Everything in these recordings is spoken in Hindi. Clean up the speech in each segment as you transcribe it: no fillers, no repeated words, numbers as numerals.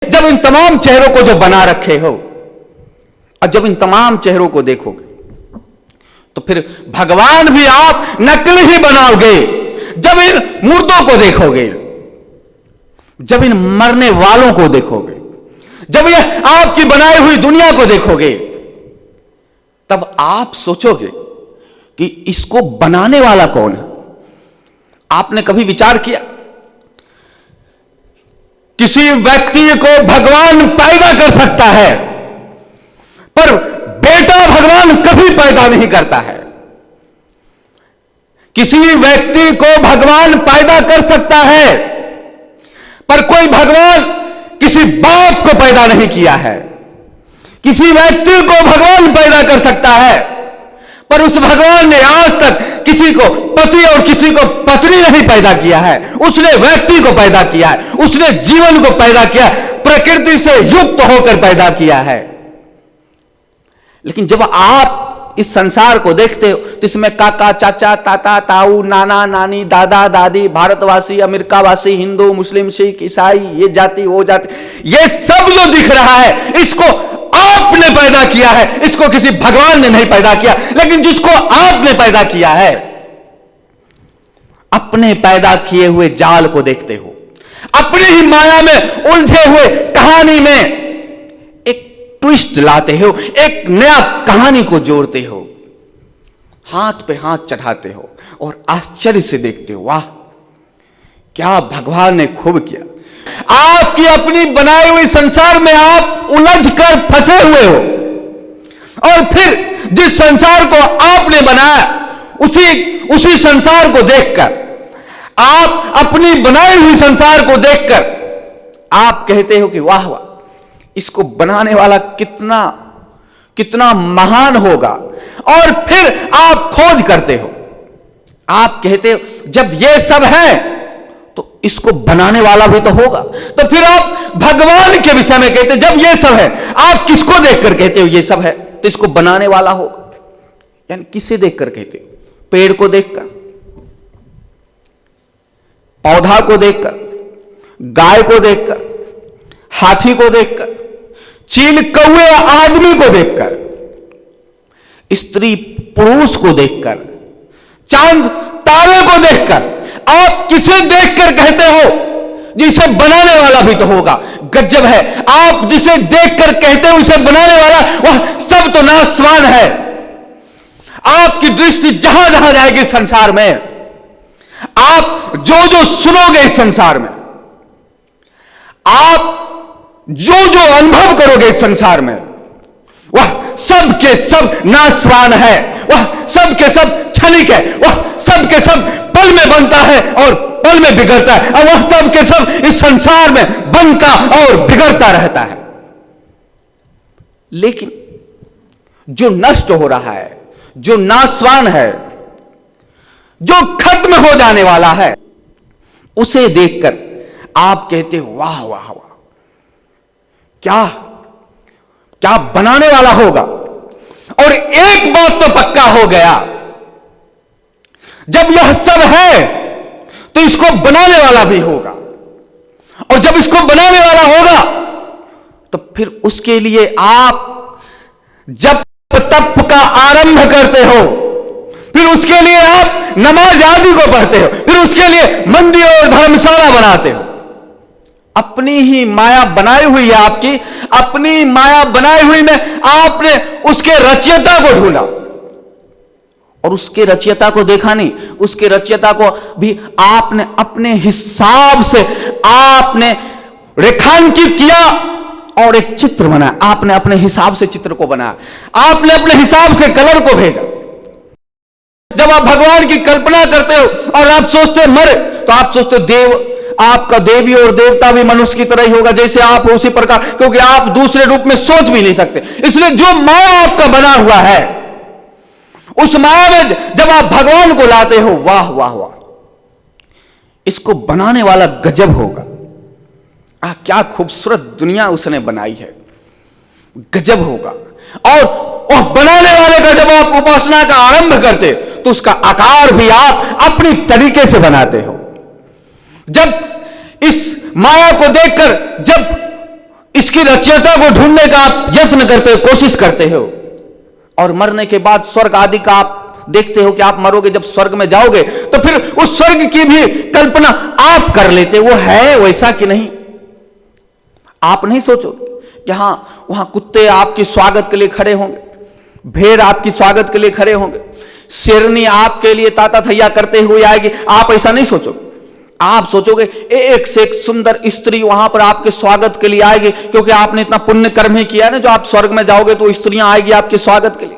जब इन तमाम चेहरों को जो बना रखे हो और जब इन तमाम चेहरों को देखोगे तो फिर भगवान भी आप नकल ही बनाओगे। जब इन मुर्दों को देखोगे, जब इन मरने वालों को देखोगे, जब यह आपकी बनाई हुई दुनिया को देखोगे, तब आप सोचोगे कि इसको बनाने वाला कौन है। आपने कभी विचार किया किसी व्यक्ति को भगवान पैदा कर सकता है, पर बेटा भगवान कभी पैदा नहीं करता है। किसी व्यक्ति को भगवान पैदा कर सकता है, पर कोई भगवान किसी बाप को पैदा नहीं किया है। किसी व्यक्ति को भगवान पैदा कर सकता है, पर उस भगवान ने आज तक किसी को पति और किसी को पत्नी नहीं पैदा किया है। उसने व्यक्ति को पैदा किया है, उसने जीवन को पैदा किया, प्रकृति से युक्त होकर पैदा किया है। लेकिन जब आप इस संसार को देखते हो तो इसमें काका, चाचा, ताता, ताऊ, नाना, नानी, दादा, दादी, भारतवासी, अमेरिकावासी, हिंदू, मुस्लिम, सिख, ईसाई, ये जाति, वो जाति, ये सब जो दिख रहा है इसको आपने पैदा किया है, इसको किसी भगवान ने नहीं पैदा किया। लेकिन जिसको आपने पैदा किया है, अपने पैदा किए हुए जाल को देखते हो, अपनी ही माया में उलझे हुए कहानी में ट्विस्ट लाते हो, एक नया कहानी को जोड़ते हो, हाथ पे हाथ चढ़ाते हो और आश्चर्य से देखते हो, वाह क्या भगवान ने खूब किया। आपकी अपनी बनाई हुई संसार में आप उलझ कर फंसे हुए हो और फिर जिस संसार को आपने बनाया उसी संसार को देखकर, आप अपनी बनाई हुई संसार को देखकर आप कहते हो कि वाह वाह, इसको बनाने वाला कितना महान होगा। और फिर आप खोज करते हो, आप कहते हो जब ये सब है तो इसको बनाने वाला भी तो होगा। तो फिर आप भगवान के विषय में कहते जब ये सब है, आप किसको देखकर कहते हो ये सब है तो इसको बनाने वाला होगा। यानी किसे देखकर कहते हो? पेड़ को देखकर, पौधा को देखकर, गाय को देखकर, हाथी को देखकर, चील कौवे आदमी को देखकर, स्त्री पुरुष को देखकर, चांद तारे को देखकर, आप किसे देखकर कहते हो जिसे बनाने वाला भी तो होगा। गजब है, आप जिसे देखकर कहते हो उसे बनाने वाला, वह सब तो नाशवान है। आपकी दृष्टि जहां जहां जाएगी संसार में, आप जो जो सुनोगे इस संसार में, आप जो जो अनुभव करोगे इस संसार में, वह सब के सब नाशवान है, वह सब के सब क्षणिक है, वह सब के सब पल में बनता है और पल में बिगड़ता है, और वह सब के सब इस संसार में बनता और बिगड़ता रहता है। लेकिन जो नष्ट हो रहा है, जो नाशवान है, जो खत्म हो जाने वाला है, उसे देखकर आप कहते हो वाह वाह वाह, क्या बनाने वाला होगा। और एक बात तो पक्का हो गया, जब यह सब है तो इसको बनाने वाला भी होगा, और जब इसको बनाने वाला होगा तो फिर उसके लिए आप जप तप का आरंभ करते हो, फिर उसके लिए आप नमाज आदि को पढ़ते हो, फिर उसके लिए मंदिर और धर्मशाला बनाते हो। अपनी ही माया बनाई हुई है आपकी, अपनी माया बनाई हुई में आपने उसके रचयिता को ढूंढा और उसके रचयिता को देखा नहीं, उसके रचयिता को भी आपने अपने हिसाब से आपने रेखांकित किया और एक चित्र बनाया। आपने अपने हिसाब से चित्र को बनाया, आपने अपने हिसाब से कलर को भेजा। जब आप भगवान की कल्पना करते हो और आप सोचते मरे, तो आप सोचते देव, आपका देवी और देवता भी मनुष्य की तरह ही होगा, जैसे आप हो उसी प्रकार, क्योंकि आप दूसरे रूप में सोच भी नहीं सकते। इसलिए जो माया आपका बना हुआ है, उस माया में जब आप भगवान को लाते हो, वाह वाह वाह, इसको बनाने वाला गजब होगा। क्या खूबसूरत दुनिया उसने बनाई है, गजब होगा। और वह बनाने वाले का जब आप उपासना का आरंभ करते तो उसका आकार भी आप अपनी तरीके से बनाते हो। जब इस माया को देखकर जब इसकी रचयिता को ढूंढने का आप यत्न करते हो, कोशिश करते हो, और मरने के बाद स्वर्ग आदि का आप देखते हो कि आप मरोगे, जब स्वर्ग में जाओगे तो फिर उस स्वर्ग की भी कल्पना आप कर लेते, वो है वैसा कि नहीं। आप नहीं सोचोगे कि हां वहां कुत्ते आपके स्वागत के लिए खड़े होंगे, भेड़ आपकी स्वागत के लिए खड़े होंगे, शेरनी आपके लिए ताता थैया करते हुए आएगी। आप ऐसा नहीं सोचोगे। आप सोचोगे एक से एक सुंदर स्त्री वहां पर आपके स्वागत के लिए आएगी, क्योंकि आपने इतना पुण्य कर्म ही किया है ना। जो आप स्वर्ग में जाओगे तो स्त्रियां आएगी आपके स्वागत के लिए,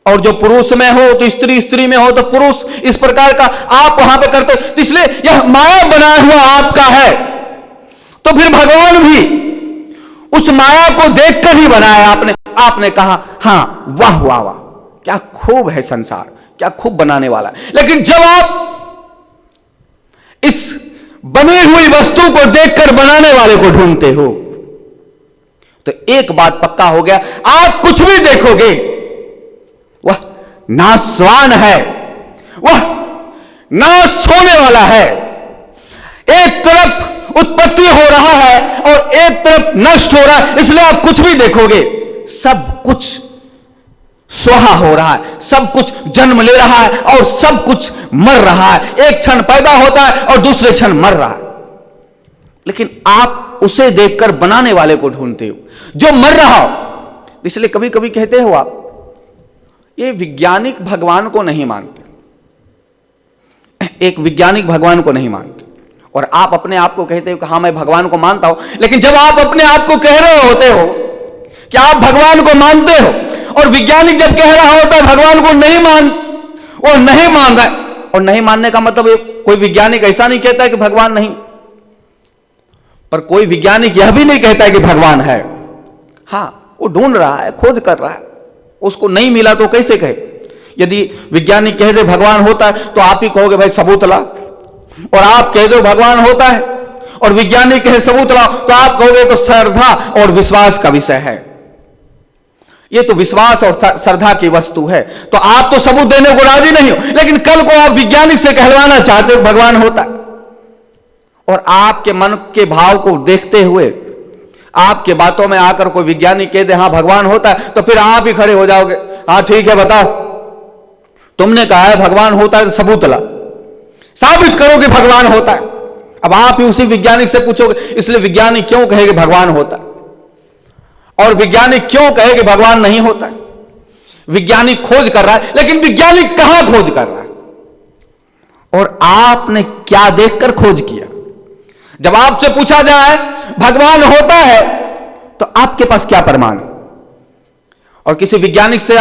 और जो पुरुष में हो तो स्त्री, स्त्री में हो तो पुरुष, इस प्रकार का आप वहां पे करते हो। तो इसलिए यह माया बनाया हुआ आपका है, तो फिर भगवान भी उस माया को देखकर ही बनाया आपने कहा हां वाह वाह वाह, क्या खूब है संसार, क्या खूब बनाने वाला है। लेकिन जब आप इस बनी हुई वस्तु को देखकर बनाने वाले को ढूंढते हो तो एक बात पक्का हो गया, आप कुछ भी देखोगे वह नाशवान है, वह नाश होने वाला है। एक तरफ उत्पत्ति हो रहा है और एक तरफ नष्ट हो रहा है, इसलिए आप कुछ भी देखोगे सब कुछ स्वाहा हो रहा है, सब कुछ जन्म ले रहा है और सब कुछ मर रहा है। एक क्षण पैदा होता है और दूसरे क्षण मर रहा है, लेकिन आप उसे देखकर बनाने वाले को ढूंढते हो जो मर रहा हो। इसलिए कभी कभी कहते हो आप ये वैज्ञानिक भगवान को नहीं मानते, एक वैज्ञानिक भगवान को नहीं मानते, और आप अपने आप को कहते हो कि हां मैं भगवान को मानता हूं। लेकिन जब आप अपने आप को कह रहे होते हो कि आप भगवान को मानते हो, और वैज्ञानिक जब कह रहा होता है भगवान को नहीं मान रहा है, और नहीं मानने का मतलब कोई वैज्ञानिक ऐसा नहीं कहता है कि भगवान नहीं, पर कोई वैज्ञानिक यह भी नहीं कहता है कि भगवान है। हां वो ढूंढ रहा है, खोज कर रहा है, उसको नहीं मिला तो कैसे कहे। यदि वैज्ञानिक कह दे भगवान होता है तो आप ही कहोगे भाई सबूत ला, और आप कह दो भगवान होता है और वैज्ञानिक कहे सबूत लाओ तो आप कहोगे तो श्रद्धा और विश्वास का विषय है, ये तो विश्वास और श्रद्धा की वस्तु है। तो आप तो सबूत देने को राजी नहीं हो, लेकिन कल को आप वैज्ञानिक से कहलवाना चाहते हो भगवान होता है, और आपके मन के भाव को देखते हुए आपके बातों में आकर कोई वैज्ञानिक कह दे हां भगवान होता है, तो फिर आप ही खड़े हो जाओगे, हां ठीक है बताओ, तुमने कहा है भगवान होता है तो सबूत ला, साबित करो कि भगवान होता है। अब आप ही उसी वैज्ञानिक से पूछोगे। इसलिए वैज्ञानिक क्यों कहेगा भगवान होता है, और वैज्ञानिक क्यों कहे कि भगवान नहीं होता है। विज्ञानिक खोज कर रहा है, लेकिन वैज्ञानिक कहां खोज कर रहा है, और आपने क्या देखकर खोज किया। जब आपसे पूछा जाए भगवान होता है तो आपके पास क्या प्रमाण है, और किसी वैज्ञानिक से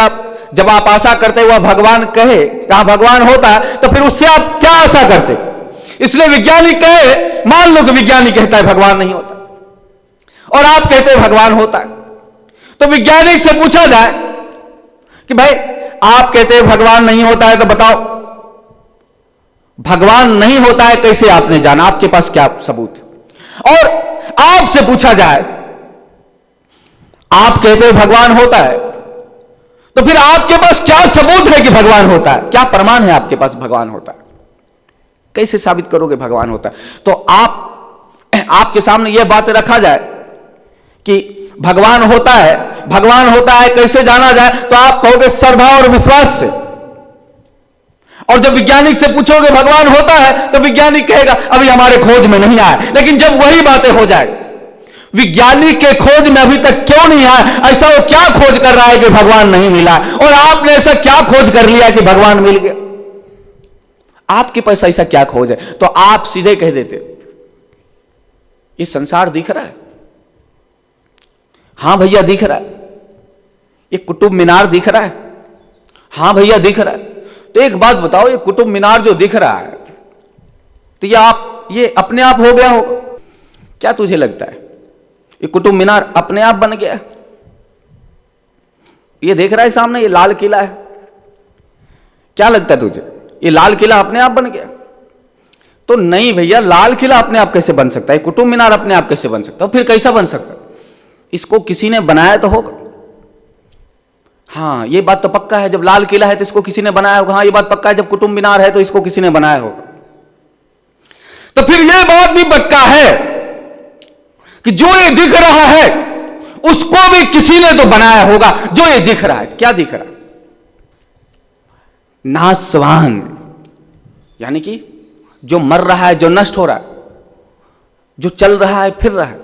जब आप आशा करते वह भगवान कहे कहा भगवान होता है, तो फिर उससे आप क्या आशा करते। इसलिए वैज्ञानिक कहे, मान लो कि वैज्ञानिक कहता है भगवान नहीं होता, और आप कहते हैं भगवान होता है, तो वैज्ञानिक से पूछा जाए कि भाई आप कहते हैं भगवान नहीं होता है, तो बताओ भगवान नहीं होता है कैसे आपने जाना, आपके पास क्या सबूत है। और आपसे पूछा जाए आप कहते हैं भगवान होता है, तो फिर आपके पास क्या सबूत है कि भगवान होता है, क्या प्रमाण है आपके पास भगवान होता है, कैसे साबित करोगे भगवान होता है। तो आपके सामने यह बात रखा जाए कि भगवान होता है कैसे जाना जाए, तो आप कहोगे श्रद्धा और विश्वास से। और जब वैज्ञानिक से पूछोगे भगवान होता है, तो वैज्ञानिक कहेगा अभी हमारे खोज में नहीं आया। लेकिन जब वही बातें हो जाए विज्ञानिक के खोज में अभी तक क्यों नहीं आया, ऐसा वो क्या खोज कर रहा है कि भगवान नहीं मिला, और आपने ऐसा क्या खोज कर लिया कि भगवान मिल गया। आपके पास ऐसा क्या खोज है, तो आप सीधे कह देते ये संसार दिख रहा है, हां भैया दिख रहा है, ये कुतुब मीनार दिख रहा है, हां भैया दिख रहा है। तो एक बात बताओ, ये कुतुब मीनार जो दिख रहा है तो ये अपने आप हो गया होगा क्या? तुझे लगता है ये कुतुब मीनार अपने आप बन गया? ये देख रहा है सामने, ये लाल किला है, क्या लगता है तुझे ये लाल किला अपने आप बन गया? तो नहीं भैया, लाल किला अपने आप कैसे बन सकता है, कुतुब मीनार अपने आप कैसे बन सकता है? फिर कैसा बन सकता है? इसको किसी ने बनाया तो होगा। हाँ ये बात तो पक्का है, जब लाल किला है तो इसको किसी ने बनाया होगा। हाँ ये बात पक्का है, जब कुतुब मीनार है तो इसको किसी ने बनाया होगा। तो फिर यह बात भी पक्का है कि जो ये दिख रहा है उसको भी किसी ने तो बनाया होगा। जो ये दिख रहा है, क्या दिख रहा है? नासवान, यानी कि जो मर रहा है, जो नष्ट हो रहा है, जो चल रहा है, फिर रहा है,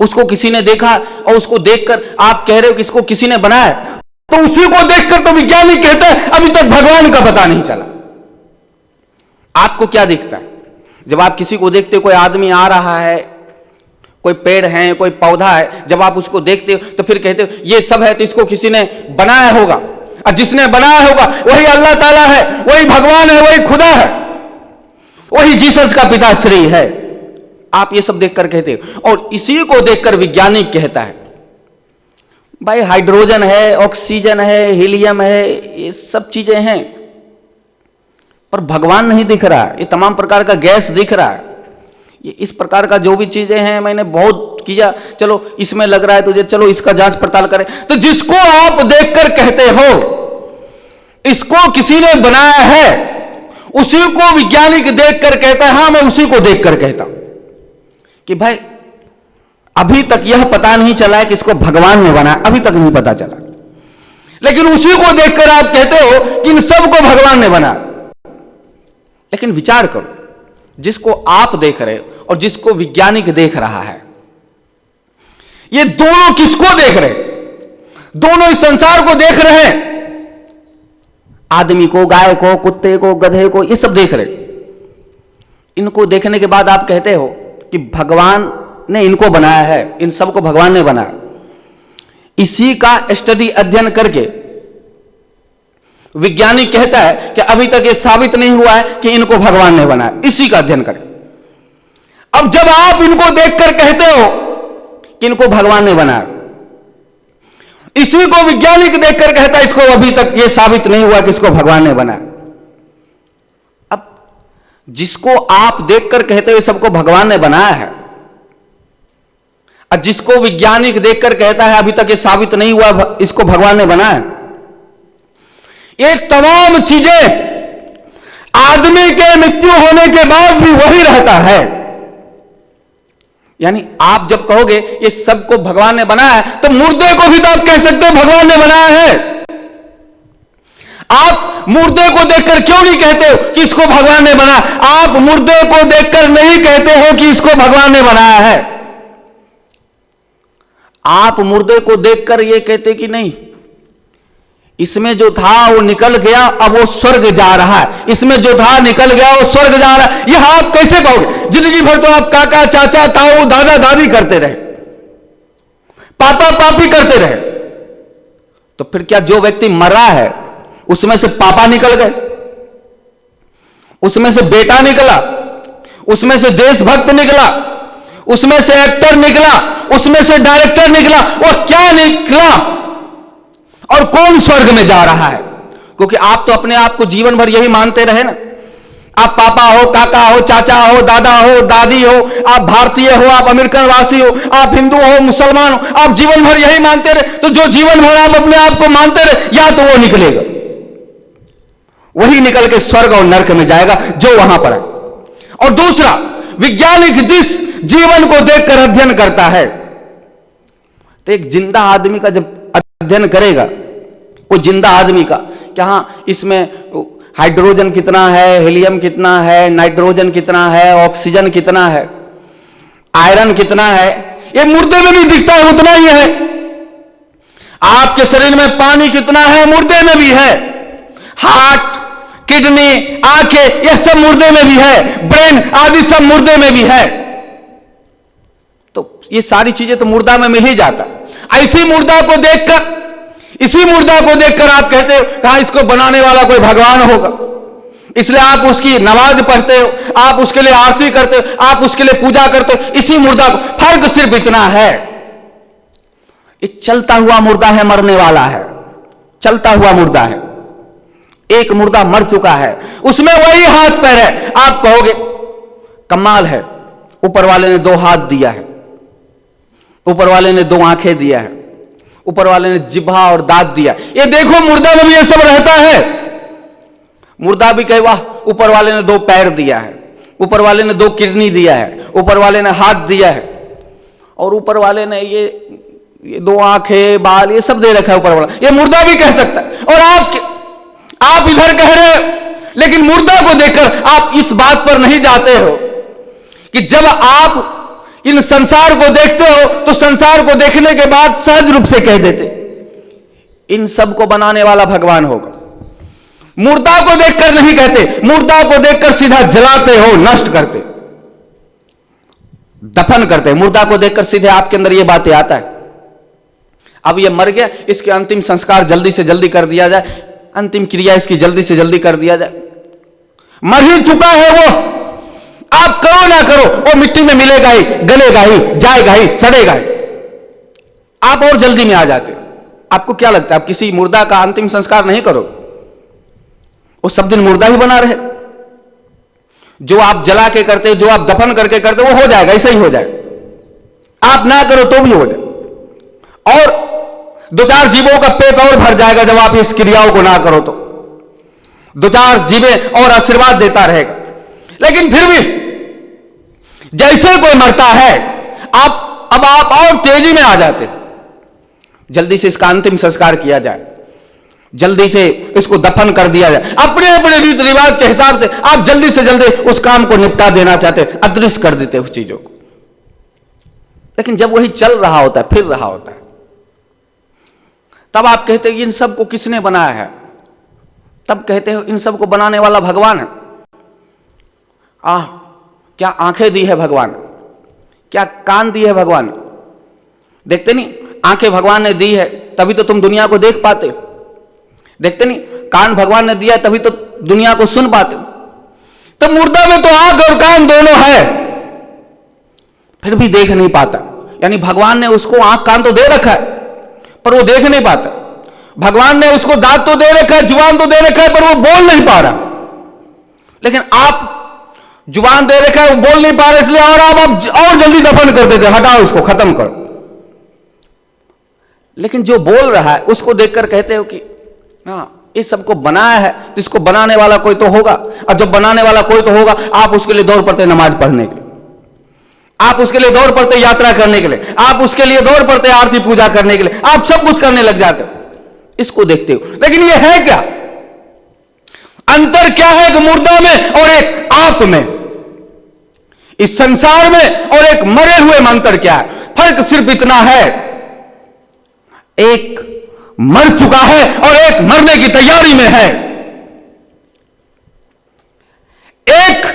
उसको किसी ने देखा और उसको देखकर आप कह रहे हो कि इसको किसी ने बनाया, तो उसी को देखकर तो वैज्ञानिक कहते हैं अभी तक भगवान का पता नहीं चला। आपको क्या दिखता है जब आप किसी को देखते हो? कोई आदमी आ रहा है, कोई पेड़ है, कोई पौधा है, जब आप उसको देखते हो तो फिर कहते हो ये सब है तो इसको किसी ने बनाया होगा, और जिसने बनाया होगा वही अल्लाह ताला है, वही भगवान है, वही खुदा है, वही जीसस का पिताश्री है। आप ये सब देखकर कहते हो। और इसी को देखकर वैज्ञानिक कहता है भाई हाइड्रोजन है, ऑक्सीजन है, हीलियम है, ये सब चीजें हैं, पर भगवान नहीं दिख रहा। ये तमाम प्रकार का गैस दिख रहा है, ये इस प्रकार का जो भी चीजें हैं, मैंने बहुत किया, चलो इसमें लग रहा है तुझे, चलो इसका जांच पड़ताल करें। तो जिसको आप देखकर कहते हो इसको किसी ने बनाया है, उसी को वैज्ञानिक देखकर कहता है हाँ मैं उसी को देखकर कहता हूं कि भाई अभी तक यह पता नहीं चला है कि इसको भगवान ने बनाया, अभी तक नहीं पता चला, लेकिन उसी को देखकर आप कहते हो कि इन सबको भगवान ने बनाया। लेकिन विचार करो, जिसको आप देख रहे हो और जिसको वैज्ञानिक देख रहा है, ये दोनों किसको देख रहे? दोनों इस संसार को देख रहे हैं। आदमी को, गाय को, कुत्ते को, गधे को, ये सब देख रहे। इनको देखने के बाद आप कहते हो कि भगवान ने इनको बनाया है, इन सबको भगवान ने बनाया। इसी का स्टडी, अध्ययन करके वैज्ञानिक कहता है कि अभी तक ये साबित नहीं हुआ है कि इनको भगवान ने बनाया, इसी का अध्ययन करके। अब जब आप इनको देखकर कहते हो कि इनको भगवान ने बनाया, इसी को वैज्ञानिक देखकर कहता है इसको अभी तक ये साबित नहीं हुआ कि इसको भगवान ने बनाया। अब जिसको आप देखकर कहते हो सबको भगवान ने बनाया है, और जिसको वैज्ञानिक देखकर कहता है अभी तक ये साबित नहीं हुआ इसको भगवान ने बनाया, ये तमाम चीजें आदमी के मृत्यु होने के बाद भी वही रहता है। यानी आप जब कहोगे ये सबको भगवान ने बनाया है, तो मुर्दे को भी तो आप कह सकते हो भगवान ने बनाया है। आप मुर्दे को देखकर क्यों नहीं कहते हो कि इसको भगवान ने बनाया? आप मुर्दे को देखकर नहीं कहते हो कि इसको भगवान ने बनाया है। आप मुर्दे को देखकर ये कहते कि नहीं, इसमें जो था वो निकल गया, अब वो स्वर्ग जा रहा है, इसमें जो था निकल गया वो स्वर्ग जा रहा है। यह आप कैसे कहोगे? जिंदगी भर तो आप काका, चाचा, ताऊ, दादा, दादी करते रहे, पापा, पापी करते रहे, तो फिर क्या जो व्यक्ति मरा है उसमें से पापा निकल गए, उसमें से बेटा निकला, उसमें से देशभक्त निकला, उसमें से एक्टर निकला, उसमें से डायरेक्टर निकला, और क्या निकला? और कौन स्वर्ग में जा रहा है? क्योंकि आप तो अपने आप को जीवन भर यही मानते रहे ना। आप पापा हो, काका हो, चाचा हो, दादा हो, दादी हो, आप भारतीय हो, आप अमेरिकन वासी हो, आप हिंदू हो, मुसलमान हो, आप जीवन भर यही मानते रहे। तो जो जीवन भर आप अपने आप को मानते रहे, या तो वो निकलेगा, वही निकल के स्वर्ग और नरक में जाएगा जो वहां पर है। और दूसरा, वैज्ञानिक जिस जीवन को देखकर अध्ययन करता है, तो एक जिंदा आदमी का जब अध्ययन करेगा, कोई जिंदा आदमी का, क्या हाँ इसमें हाइड्रोजन कितना है, हीलियम कितना है, नाइट्रोजन कितना है, ऑक्सीजन कितना है, आयरन कितना है, ये मुर्दे में भी दिखता है, उतना ही है। आपके शरीर में पानी कितना है, मुर्दे में भी है। हार्ट, किडनी, आंखें, यह सब मुर्दे में भी है। ब्रेन आदि सब मुर्दे में भी है। तो ये सारी चीजें तो मुर्दा में मिल ही जाता। ऐसी मुर्दा को देखकर, इसी मुर्दा को देखकर आप कहते हो कहा इसको बनाने वाला कोई भगवान होगा, इसलिए आप उसकी नमाज पढ़ते हो, आप उसके लिए आरती करते हो, आप उसके लिए पूजा करते हो। इसी मुर्दा को, फर्क सिर्फ इतना है, ये चलता हुआ मुर्दा है, मरने वाला है, चलता हुआ मुर्दा है। एक मुर्दा मर चुका है, उसमें वही हाथ पैर है। आप कहोगे कमाल है, ऊपर वाले ने 2 हाथ दिया है, ऊपर वाले ने 2 आंखें दिया है, ऊपर वाले ने जिह्वा और दांत दिया। ये देखो मुर्दा में भी ये सब रहता है। मुर्दा भी कहे वाह, ऊपर वाले ने 2 पैर दिया है, ऊपर वाले ने 2 किडनी दिया है, ऊपर वाले ने हाथ दिया है, और ऊपर वाले ने ये दो आंखें, बाल, ये सब दे रखा है ऊपर वाला, ये मुर्दा भी कह सकता है। और आप इधर कह रहे हो, लेकिन मुर्दा को देखकर आप इस बात पर नहीं जाते हो कि जब आप इन संसार को देखते हो तो संसार को देखने के बाद सहज रूप से कह देते इन सब को बनाने वाला भगवान होगा। मुर्दा को देखकर नहीं कहते, मुर्दा को देखकर सीधा जलाते हो, नष्ट करते, दफन करते। मुर्दा को देखकर सीधे आपके अंदर ये बातें आता है, अब ये मर गया, इसके अंतिम संस्कार जल्दी से जल्दी कर दिया जाए, अंतिम क्रिया इसकी जल्दी से जल्दी कर दिया जाए। मर ही चुका है वो, आप करो ना करो वो मिट्टी में मिलेगा ही, गलेगा ही, जाएगा ही, सड़ेगा ही। आप और जल्दी में आ जाते। आपको क्या लगता है आप किसी मुर्दा का अंतिम संस्कार नहीं करो, वो सब दिन मुर्दा ही बना रहेगा। जो आप जला के करते, जो आप दफन करके करते, वो हो जाएगा, ऐसा ही हो जाएगा। आप ना करो तो भी हो जाए, और दो चार जीवों का पेट और भर जाएगा जब आप इस क्रियाओं को ना करो तो। दो चार जीवें और आशीर्वाद देता रहेगा। लेकिन फिर भी जैसे कोई मरता है, अब आप और तेजी में आ जाते, जल्दी से इसका अंतिम संस्कार किया जाए, जल्दी से इसको दफन कर दिया जाए। अपने अपने रीति रिवाज के हिसाब से आप जल्दी से जल्दी उस काम को निपटा देना चाहते, अदृश्य कर देते उस चीजों को। लेकिन जब वही चल रहा होता है, फिर रहा होता है, तब आप कहते हैं इन सब को किसने बनाया है? तब कहते हो इन सब को बनाने वाला भगवान है। क्या आंखें दी है भगवान, क्या कान दी है भगवान। देखते नहीं, आंखें भगवान ने दी है तभी तो तुम दुनिया को देख पाते हो। देखते नहीं, कान भगवान ने दिया है तभी तो दुनिया को सुन पाते हो। तो मुर्दा में तो आंख और कान दोनों है, फिर भी देख नहीं पाता। यानी भगवान ने उसको आंख कान तो दे रखा है पर वो देख नहीं पाता। भगवान ने उसको दांत तो दे रखा है, जुबान तो दे रखा है, पर वो बोल नहीं पा रहा। लेकिन आप जुबान दे रखा है, वो बोल नहीं पा रहे, इसलिए और जल्दी दफन कर देते, हटाओ इसको, खत्म करो। लेकिन जो बोल रहा है उसको देखकर कहते हो कि हाँ, इस सबको बनाया है तो इसको बनाने वाला कोई तो होगा। और जब बनाने वाला कोई तो होगा, आप उसके लिए दौड़ पड़ते नमाज पढ़ने के लिए, आप उसके लिए दौड़ पड़ते यात्रा करने के लिए, आप उसके लिए दौड़ पड़ते आरती पूजा करने के लिए, आप सब कुछ करने लग जाते हो, इसको देखते हो। लेकिन ये है क्या? अंतर क्या है एक मुर्दा में और एक आप में, इस संसार में और एक मरे हुए में अंतर क्या है? फर्क सिर्फ इतना है, एक मर चुका है और एक मरने की तैयारी में है। एक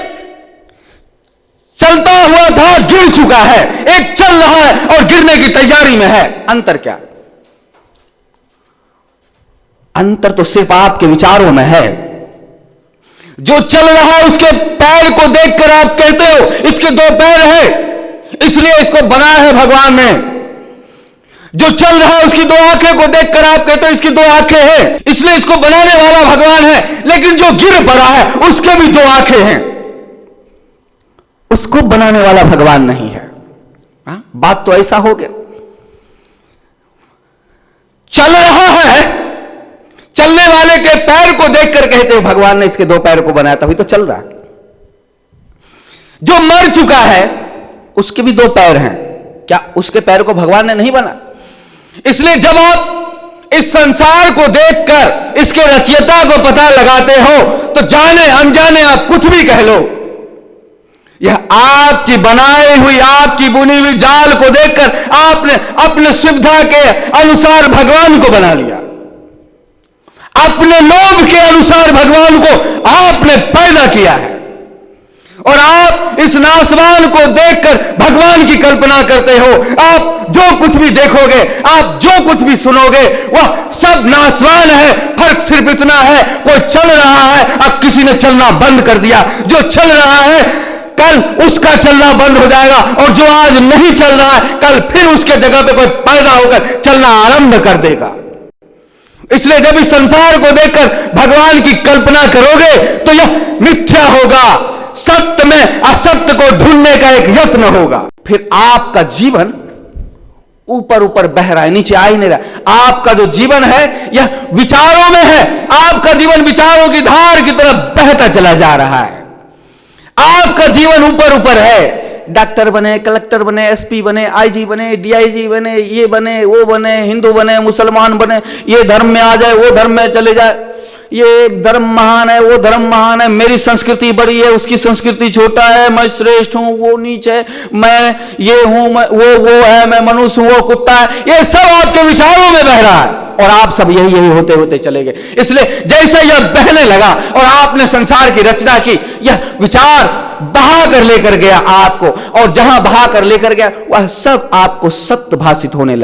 चलता हुआ था, गिर चुका है, एक चल रहा है और गिरने की तैयारी में है। अंतर क्या? अंतर तो सिर्फ आपके विचारों में है। जो चल रहा है उसके पैर को देखकर आप कहते हो इसके दो पैर है, इसलिए इसको बनाया है भगवान ने। जो चल रहा है उसकी दो आंखें को देखकर आप कहते हो इसकी दो आंखें हैं, इसलिए इसको बनाने वाला भगवान है। लेकिन जो गिर पड़ा है उसके भी दो आंखें हैं, उसको बनाने वाला भगवान नहीं है। बात तो ऐसा हो गया। चल रहा है, चलने वाले के पैर को देखकर कहते हो भगवान ने इसके दो पैर को बनाया तभी तो चल रहा है। जो मर चुका है उसके भी दो पैर हैं, क्या उसके पैर को भगवान ने नहीं बना? इसलिए जब आप इस संसार को देखकर इसके रचयिता को पता लगाते हो तो जाने अनजाने आप कुछ भी कह लो, यह आपकी बनाई हुई, आपकी बुनी हुई जाल को देखकर आपने अपने सुविधा के अनुसार भगवान को बना लिया। अपने लोभ के अनुसार भगवान को आपने पैदा किया है और आप इस नासवान को देखकर भगवान की कल्पना करते हो। आप जो कुछ भी देखोगे, आप जो कुछ भी सुनोगे, वह सब नासवान है। फर्क सिर्फ इतना है, कोई चल रहा है, अब किसी ने चलना बंद कर दिया। जो चल रहा है कल उसका चलना बंद हो जाएगा और जो आज नहीं चल रहा है कल फिर उसके जगह पे कोई पैदा होकर चलना आरंभ कर देगा। इसलिए जब इस संसार को देखकर भगवान की कल्पना करोगे तो यह मिथ्या होगा, सत्य में असत्य को ढूंढने का एक यत्न होगा। फिर आपका जीवन ऊपर ऊपर बह रहा है, नीचे आ ही नहीं रहा। आपका जो जीवन है यह विचारों में है, आपका जीवन विचारों की धार की तरफ बहता चला जा रहा है। आपका जीवन ऊपर ऊपर है, डॉक्टर बने, कलेक्टर बने, एसपी बने, आईजी बने, डीआईजी बने, ये बने, वो बने, हिंदू बने, मुसलमान बने, ये धर्म में आ जाए, वो धर्म में चले जाए, ये धर्म महान है, वो धर्म महान है, मेरी संस्कृति बड़ी है, उसकी संस्कृति छोटा है, मैं श्रेष्ठ हूं, वो नीच है, मैं ये हूं, मैं वो है, मैं मनुष्य हूं, वो कुत्ता है, ये सब आपके विचारों में बह रहा है और आप सब यही होते होते चले गए। इसलिए जैसे यह बहने लगा और आपने संसार की रचना की, यह विचार बहा कर लेकर गया आपको, और जहां बहा कर लेकर गया वह सब आपको सत्य भाषित होने लगा।